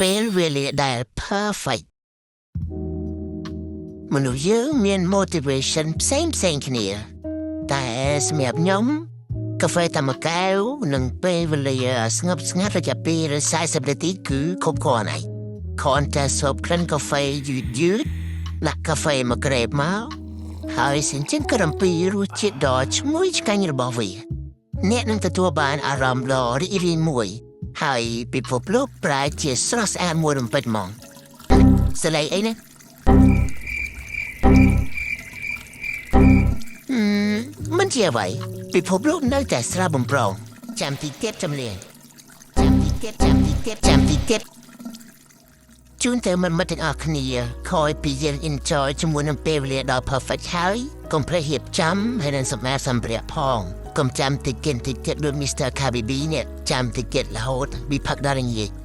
ពេលវេលាដែល perfect មនុស្សយើងមាន motivation ផ្សេងគ្នាតែសម្រាប់ខ្ញុំកាហ្វេតែមួយកែវនិងពេលវេលាស្ងប់ស្ងាត់រយៈពេល40នាទីគឺគ្រប់គ្រាន់ហើយគ្រាន់តែស្រូបក្លិនកាហ្វេយឺតដាក់កាហ្វេមួយក្រេបមកហើយសិនជាក៏រំពីរសជាតិដ៏ឈ្ងុយឆ្ងាញ់របស់វាអ្នកនឹងទទួលបានអារម្មណ៍ដ៏រីករាយមួយហើយពិភពលោកប្រែជាស្រស់ស្អាតមួយរំពេចហ្មងស្លេកអីណាមិនជាអ្វីពិភពលោកនៅតែស្រាលបំប្រងចាំទីទៀតចាំលៀងចាំទីទៀតជួនទៅមិត្តទាំងអស់គ្នាខយពីយើង enjoy ជាមួយនឹងពេលវេលាដ៏ perfect ហើយកុំភ្លេចរៀបចំហើយនឹងសម្ភារៈផងកុំចាំតិចទៀតដូច Mr. Kabibi នេះចាំតិចរហូតវាផឹកដល់ល្ងាច